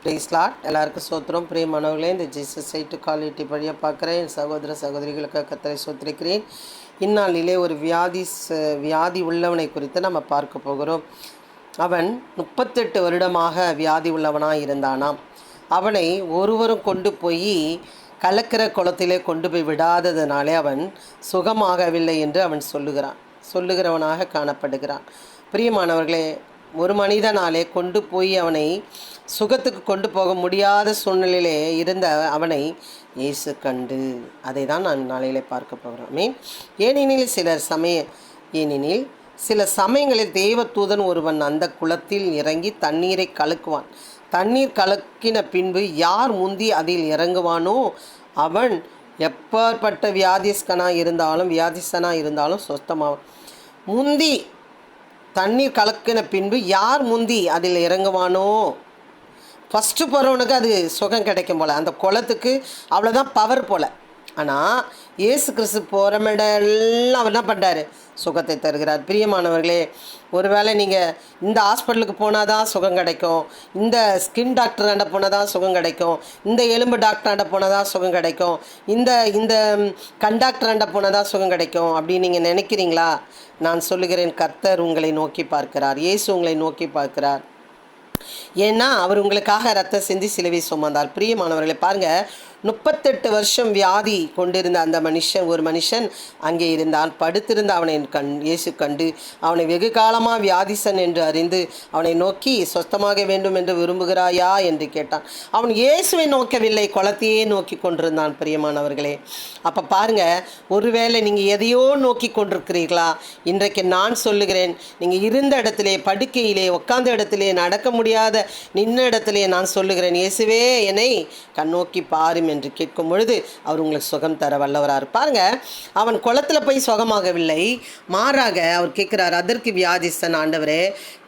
Price Lord. எல்லாருக்கும் சோத்திரம். பிரியமானவர்களே, இந்த ஜீசஸ் சைட்டு குவாலிட்டி வழியாக பார்க்குறேன் என் சகோதர சகோதரிகளுக்கு கர்த்தரை சோத்திரிக்கிறேன். இந்நாளிலே ஒரு வியாதி உள்ளவனை குறித்து நம்ம பார்க்க போகிறோம். அவன் 38 வருடமாக வியாதி உள்ளவனாக இருந்தானாம். அவனை ஒருவரும் கொண்டு போய் கலக்கிற குளத்திலே கொண்டு போய் விடாததுனாலே அவன் சுகமாகவில்லை என்று அவன் சொல்லுகிறவனாக காணப்படுகிறான். பிரியமானவர்களே, ஒரு மனிதனாலே கொண்டு போய் அவனை சுகத்துக்கு கொண்டு போக முடியாத சூழ்நிலையிலே இருந்த அவனை இயேசு கண்டு, அதை தான் நான் நாளையிலே பார்க்க போகிறோம். ஏனெனில் சில சமயங்களில் தேவதூதன் ஒருவன் அந்த குளத்தில் இறங்கி தண்ணீரை கலக்குவான். தண்ணீர் கலக்கின பின்பு யார் முந்தி அதில் இறங்குவானோ அவன் எப்பேற்பட்ட வியாதிஸ்தனாக இருந்தாலும் சொஸ்தமாவான். முந்தி தண்ணீர் கலக்கின பின்பு யார் முந்தி அதில் இறங்குவானோ, ஃபஸ்ட்டு போகிறவனுக்கு அது சுகம் கிடைக்கும் போல், அந்த குளத்துக்கு அவ்வளோதான் பவர் போல். ஆனால் இயேசு கிறிஸ்து போகிறமெல்லாம் அவர் என்ன பண்ணுறாரு? சுகத்தை தருகிறார். பிரியமானவர்களே, ஒருவேளை நீங்கள் இந்த ஹாஸ்பிட்டலுக்கு போனால் தான் சுகம் கிடைக்கும், இந்த ஸ்கின் டாக்டராண்ட போனால் தான் சுகம் கிடைக்கும், இந்த எலும்பு டாக்டராண்ட போனால் தான் சுகம் கிடைக்கும், இந்த கண்டாக்டராண்ட போனால் தான் சுகம் கிடைக்கும் அப்படின்னு நீங்கள் நினைக்கிறீங்களா? நான் சொல்லுகிறேன், கர்த்தர் உங்களை நோக்கி பார்க்கிறார். இயேசு உங்களை நோக்கி பார்க்கிறார். ஏன்னா அவர் உங்களுக்காக ரத்தம் சிந்தி சிலுவை சுமந்தார். பிரியமானவர்களை பாருங்கள், 38 வருஷம் வியாதி கொண்டிருந்த அந்த ஒரு மனுஷன் அங்கே இருந்தான். படுத்திருந்த அவனை இயேசு கண்டு அவனை வெகு காலமாக வியாதிசன் என்று அறிந்து அவனை நோக்கி சொஸ்தமாக வேண்டும் என்று விரும்புகிறாயா என்று கேட்டான். அவன் இயேசுவை நோக்கவில்லை, குளத்தையே நோக்கி கொண்டிருந்தான். பிரியமானவர்களே, அப்போ பாருங்கள், ஒருவேளை நீங்கள் எதையோ நோக்கி கொண்டிருக்கிறீர்களா? இன்றைக்கு நான் சொல்லுகிறேன், நீங்கள் இருந்த இடத்திலே, படுக்கையிலே, உட்கார்ந்த இடத்திலே, நடக்க முடியாத நின்ன இடத்திலே நான் சொல்லுகிறேன், இயேசுவே என்னை கண்ணோக்கி பாரும் என்று கேட்கும் பொழுது அவர் உங்களுக்கு சுகம் தர வல்லவரார். பாருங்க, அவன் குளத்தில் போய் சுகமாகவில்லை, மாறாக அவர் கேட்கிறார், அதற்கு வியாதிஸ்தன், ஆண்டவரே,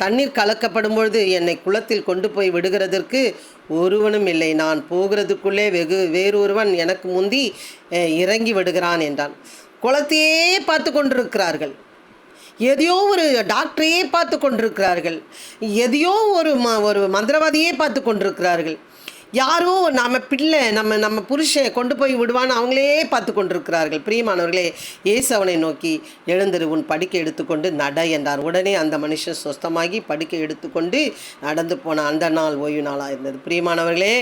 தண்ணீர் கலக்கப்படும் பொழுது என்னை குளத்தில் கொண்டு போய் விடுகிறதற்கு ஒருவனும் இல்லை, நான் போகிறதுக்குள்ளே வேறொருவன் எனக்கு முந்தி இறங்கி விடுகிறான் என்றான். குளத்தையே பார்த்து கொண்டிருக்கிறார்கள், எதையோ ஒரு டாக்டரையே பார்த்து கொண்டிருக்கிறார்கள், எதையோ ஒரு மந்திரவாதியே பார்த்து கொண்டிருக்கிறார்கள், யாரோ நம்ம புருஷன் கொண்டு போய் விடுவான்னு அவங்களே பார்த்து கொண்டிருக்கிறார்கள். பிரியமானவர்களே, இயேசு அவனை நோக்கி, எழுந்திரு, உன் படுக்கை எடுத்துக்கொண்டு நட என்றார். உடனே அந்த மனுஷன் சொஸ்தமாகி படுக்கை எடுத்துக்கொண்டு நடந்து போன அந்த நாள் ஓய்வு நாளாக இருந்தது. பிரியமானவர்களே,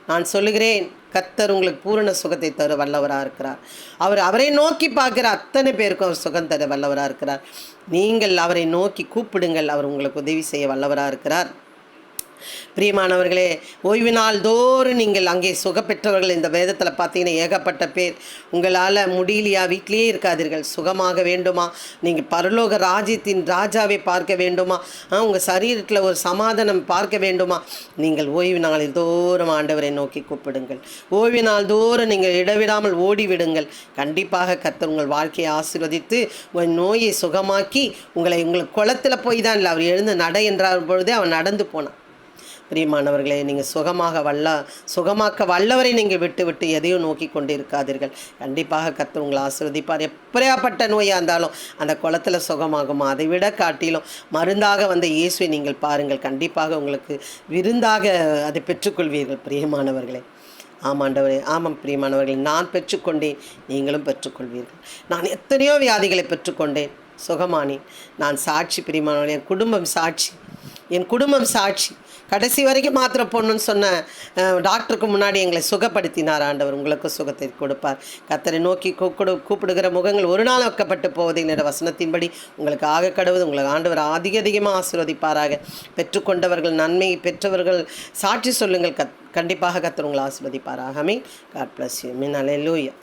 நான் சொல்லுகிறேன், கர்த்தர் உங்களுக்கு பூரண சுகத்தை தர வல்லவராக இருக்கிறார். அவரை நோக்கி பார்க்குற அத்தனை பேருக்கும் அவர் சுகம் தர வல்லவராக இருக்கிறார். நீங்கள் அவரை நோக்கி கூப்பிடுங்கள், அவர் உங்களுக்கு உதவி செய்ய வல்லவராக இருக்கிறார். பிரியமானவர்களே, ஓய்வு நாள் தோறும் நீங்கள் அங்கே சுகப்பெற்றவர்கள் இந்த வேதத்தில் பார்த்தீங்கன்னா ஏகப்பட்ட பேர். உங்களால் முடியலையா? வீட்டிலேயே இருக்காதீர்கள். சுகமாக வேண்டுமா? நீங்கள் பரலோக ராஜ்யத்தின் ராஜாவை பார்க்க வேண்டுமா? உங்கள் சரீரத்தில் ஒரு சமாதானம் பார்க்க வேண்டுமா? நீங்கள் ஓய்வு நாளில் தோறும் ஆண்டவரை நோக்கி கூப்பிடுங்கள். ஓய்வு நாள் தோறும் நீங்கள் இடவிடாமல் ஓடிவிடுங்கள். கண்டிப்பாக கர்த்தர் உங்கள் வாழ்க்கையை ஆசீர்வதித்து உங்கள் நோயை சுகமாக்கி உங்களை குளத்தில் போய் தான் இல்லை, அவர் எழுந்து நட என்றார் பொழுதே அவன் நடந்து போனான். பிரியமானவர்களே, நீங்கள் சுகமாக்க வல்லவரை நீங்கள் விட்டு எதையும் நோக்கி கொண்டு இருக்காதீர்கள். கண்டிப்பாக கர்த்தர் உங்களை ஆசீர்வதிப்பார். எப்படியாப்பட்ட நோயாக இருந்தாலும் அந்த குளத்தில் சுகமாகுமா? அதை விட காட்டிலும் மருந்தாக வந்த இயேசுவை நீங்கள் பாருங்கள். கண்டிப்பாக உங்களுக்கு விருந்தாக அதை பெற்றுக்கொள்வீர்கள். பிரியமானவர்களே, ஆமாண்டவரே, ஆமாம் பிரியமானவர்களே, நான் பெற்றுக்கொண்டேன், நீங்களும் பெற்றுக்கொள்வீர்கள். நான் எத்தனையோ வியாதிகளை பெற்றுக்கொண்டேன், சுகமானேன். நான் சாட்சி. பிரியமானவர்களே, என் குடும்பம் சாட்சி. கடைசி வரைக்கும் மாத்திரை போடணும்னு சொன்ன டாக்டருக்கு முன்னாடி எங்களை சுகப்படுத்தினார் ஆண்டவர். உங்களுக்கு சுகத்தை கொடுப்பார். கர்த்தரை நோக்கி கூப்பிடுகிற முகங்கள் ஒரு நாள் வைக்கப்பட்டு போவதில்லை வசனத்தின்படி உங்களுக்கு ஆக கடவுது. உங்களுக்கு ஆண்டவர் அதிகமாக ஆசீர்வதிப்பாராக. பெற்றுக்கொண்டவர்கள், நன்மை பெற்றவர்கள் சாட்சி சொல்லுங்கள். கண்டிப்பாக கர்த்தர் உங்களை ஆசீர்வதிப்பாராக. ஆமென். God bless you. அல்லேலூயா.